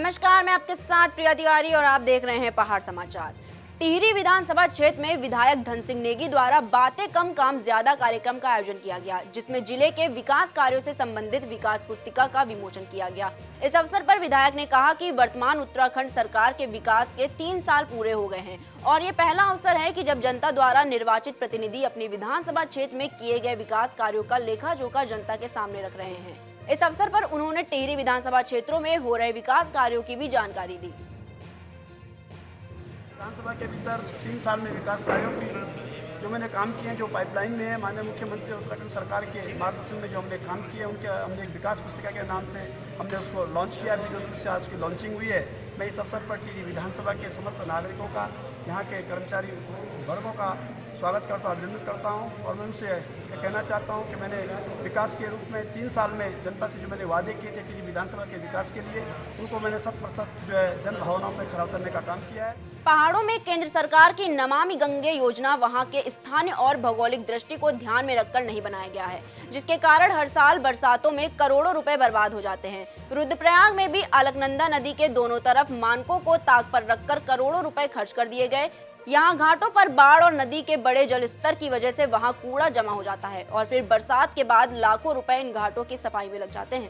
नमस्कार, मैं आपके साथ प्रिया तिवारी और आप देख रहे हैं पहाड़ समाचार। टिहरी विधानसभा क्षेत्र में विधायक धन सिंह नेगी द्वारा बातें कम काम ज्यादा कार्यक्रम का आयोजन किया गया, जिसमें जिले के विकास कार्यों से संबंधित विकास पुस्तिका का विमोचन किया गया। इस अवसर पर विधायक ने कहा कि वर्तमान उत्तराखंड सरकार के विकास के 3 साल पूरे हो गए हैं और ये पहला अवसर है कि जब जनता द्वारा निर्वाचित प्रतिनिधि अपनी विधानसभा क्षेत्र में किए गए विकास कार्यों का लेखा जोखा जनता के सामने रख रहे हैं। इस अवसर पर उन्होंने टिहरी विधानसभा क्षेत्रों में हो रहे विकास कार्यों की भी जानकारी दी। विधानसभा के भीतर 3 साल में विकास कार्यों की जो मैंने काम किए हैं, जो पाइपलाइन में है, माननीय मुख्यमंत्री उत्तराखंड सरकार के मार्गदर्शन में जो हमने काम किए उनके हमने एक विकास पुस्तिका के नाम से हमने उसको लॉन्च किया। वीडियो से आज उसकी लॉन्चिंग हुई है। मैं इस अवसर पर टिहरी विधानसभा के समस्त नागरिकों का, यहाँ के कर्मचारी वर्गों का स्वागत करता हूँ, अभिनंदन करता हूँ और मैं उनसे कहना चाहता हूँ कि मैंने विकास के रूप में 3 साल में जनता से जो मैंने वादे किए थे टिहरी विधानसभा के विकास के लिए, उनको मैंने 100% जो है जन भावनाओं में खरा उतरने का काम किया है। पहाड़ों में केंद्र सरकार की नमामि गंगे योजना वहां के स्थानीय और भौगोलिक दृष्टि को ध्यान में रखकर नहीं बनाया गया है, जिसके कारण हर साल बरसातों में करोड़ों रुपए बर्बाद हो जाते हैं। रुद्रप्रयाग में भी अलकनंदा नदी के दोनों तरफ मानकों को ताक पर रखकर करोड़ों रुपए खर्च कर दिए गए। यहाँ घाटों पर बाढ़ और नदी के बड़े जल स्तर की वजह से वहाँ कूड़ा जमा हो जाता है और फिर बरसात के बाद लाखों रुपए इन घाटों की सफाई में लग जाते हैं।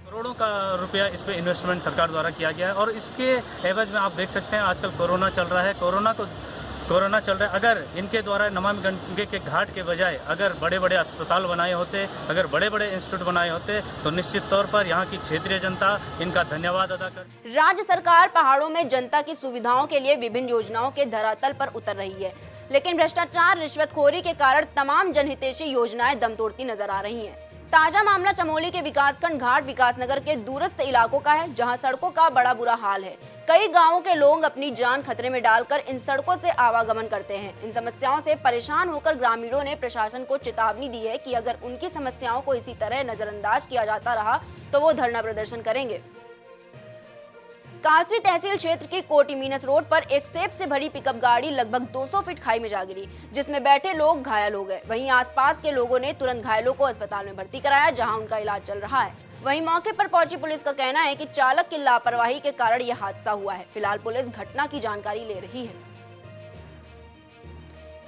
करोड़ों का रुपया इस पे इन्वेस्टमेंट सरकार द्वारा किया गया है और इसके एवज में आप देख सकते हैं आजकल कोरोना चल रहा है। कोरोना चल रहा है। अगर इनके द्वारा नमामि गंगे के घाट के बजाय अगर बड़े बड़े अस्पताल बनाए होते, अगर बड़े बड़े इंस्टीट्यूट बनाए होते तो निश्चित तौर पर यहाँ की क्षेत्रीय जनता इनका धन्यवाद अदा कर। राज्य सरकार पहाड़ों में जनता की सुविधाओं के लिए विभिन्न योजनाओं के धरातल पर उतर रही है, लेकिन भ्रष्टाचार रिश्वतखोरी के कारण तमाम जनहितैषी योजनाएं दम तोड़ती नजर आ रही हैं। ताजा मामला चमोली के विकासखंड घाट विकासनगर के दूरस्थ इलाकों का है, जहां सड़कों का बड़ा बुरा हाल है। कई गांवों के लोग अपनी जान खतरे में डालकर इन सड़कों से आवागमन करते हैं। इन समस्याओं से परेशान होकर ग्रामीणों ने प्रशासन को चेतावनी दी है कि अगर उनकी समस्याओं को इसी तरह नजरअंदाज किया जाता रहा तो वो धरना प्रदर्शन करेंगे। कालसी तहसील क्षेत्र की कोटी मीनस रोड पर एक सेब से भरी पिकअप गाड़ी लगभग 200 फीट खाई में जा गिरी, जिसमें बैठे लोग घायल हो गए। वहीं आसपास के लोगों ने तुरंत घायलों को अस्पताल में भर्ती कराया, जहां उनका इलाज चल रहा है। वहीं मौके पर पहुंची पुलिस का कहना है कि चालक की लापरवाही के कारण यह हादसा हुआ है। फिलहाल पुलिस घटना की जानकारी ले रही है।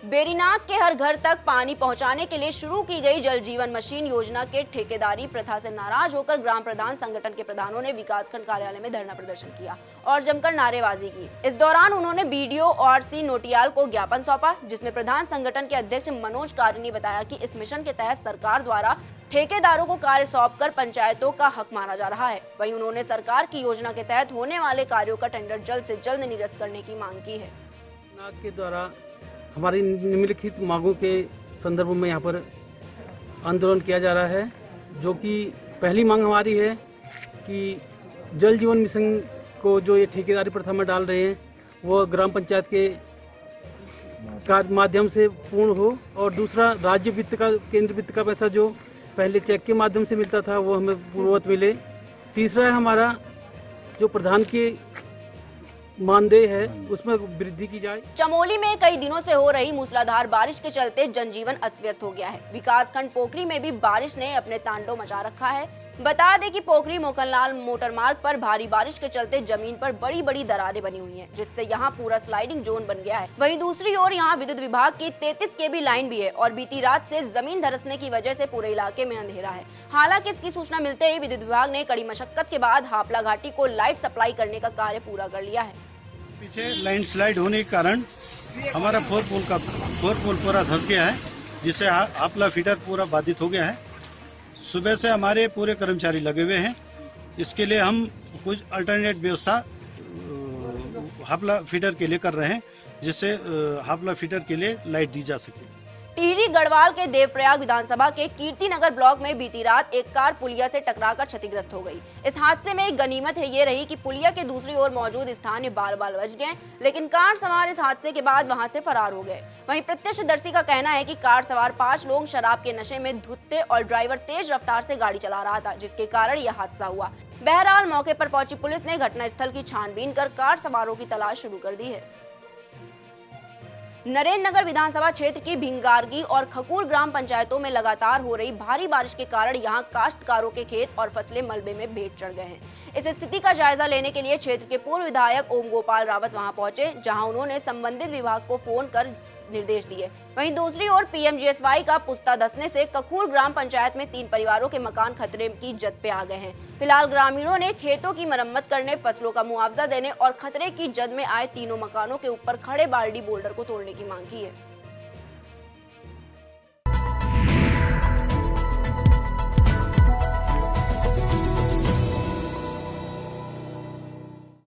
बेरीनाग के हर घर तक पानी पहुंचाने के लिए शुरू की गई जल जीवन मशीन योजना के ठेकेदारी प्रथा से नाराज होकर ग्राम प्रधान संगठन के प्रधानों ने विकासखंड कार्यालय में धरना प्रदर्शन किया और जमकर नारेबाजी की। इस दौरान उन्होंने बीडीओ और सी नोटियाल को ज्ञापन सौंपा, जिसमें प्रधान संगठन के अध्यक्ष मनोज कारी ने बताया कि इस मिशन के तहत सरकार द्वारा ठेकेदारों को कार्य सौंपकर पंचायतों का हक माना जा रहा है। वहीं उन्होंने सरकार की योजना के तहत होने वाले कार्यों का टेंडर जल्द से जल्द निरस्त करने की मांग की है। के द्वारा हमारी निम्नलिखित मांगों के संदर्भ में यहाँ पर आंदोलन किया जा रहा है, जो कि पहली मांग हमारी है कि जल जीवन मिशन को जो ये ठेकेदारी प्रथा में डाल रहे हैं वो ग्राम पंचायत के माध्यम से पूर्ण हो, और दूसरा राज्य वित्त का, केंद्र वित्त का पैसा जो पहले चेक के माध्यम से मिलता था वो हमें पूर्ववत मिले। तीसरा है हमारा जो प्रधान के मानदेय है उसमें वृद्धि की जाए। चमोली में कई दिनों से हो रही मूसलाधार बारिश के चलते जनजीवन अस्त व्यस्त हो गया है। विकासखंड पोखरी में भी बारिश ने अपने तांडव मचा रखा है। बता दें कि पोखरी मोकललाल मोटर मार्ग पर भारी बारिश के चलते जमीन पर बड़ी बड़ी दरारें बनी हुई हैं, जिससे यहां पूरा स्लाइडिंग जोन बन गया है। वहीं दूसरी ओर यहां विद्युत विभाग की 33 केवी लाइन भी है और बीती रात से जमीन धंसने की वजह से पूरे इलाके में अंधेरा है। हालांकि इसकी सूचना मिलते ही विद्युत विभाग ने कड़ी मशक्कत के बाद हापला घाटी को लाइट सप्लाई करने का कार्य पूरा कर लिया है। पीछे लैंडस्लाइड होने के कारण हमारा 4 पोल पूरा धंस गया है, जिससे हापला फीडर पूरा बाधित हो गया है। सुबह से हमारे पूरे कर्मचारी लगे हुए हैं। इसके लिए हम कुछ अल्टरनेट व्यवस्था हापला फीडर के लिए कर रहे हैं, जिससे हापला फीडर के लिए लाइट दी जा सके। टिहरी गढ़वाल के देवप्रयाग विधानसभा के कीर्तिनगर ब्लॉक में बीती रात एक कार पुलिया से टकराकर क्षतिग्रस्त हो गई। इस हादसे में एक गनीमत है ये रही कि पुलिया के दूसरी ओर मौजूद स्थानीय बाल बच गए, लेकिन कार सवार इस हादसे के बाद वहां से फरार हो गए। वहीं प्रत्यक्षदर्शी का कहना है कि कार सवार 5 लोग शराब के नशे में धुत थे और ड्राइवर तेज रफ्तार से गाड़ी चला रहा था, जिसके कारण यह हादसा हुआ। बहरहाल मौके पर पहुंची पुलिस ने घटनास्थल की छानबीन कर कार सवारों की तलाश शुरू कर दी है। नरेंद्र नगर विधानसभा क्षेत्र की भिंगारगी और खकूर ग्राम पंचायतों में लगातार हो रही भारी बारिश के कारण यहां काश्तकारों के खेत और फसलें मलबे में भेंट चढ़ गए हैं। इस स्थिति का जायजा लेने के लिए क्षेत्र के पूर्व विधायक ओम गोपाल रावत वहां पहुंचे, जहां उन्होंने संबंधित विभाग को फोन कर निर्देश दिए। वहीं दूसरी ओर पीएमजीएसवाई का पुस्ता धंसने से कखूर ग्राम पंचायत में 3 परिवारों के मकान खतरे की जद पे आ गए हैं। फिलहाल ग्रामीणों ने खेतों की मरम्मत करने, फसलों का मुआवजा देने और खतरे की जद में आए तीनों मकानों के ऊपर खड़े बाल्टी बोल्डर को तोड़ने की मांग की है।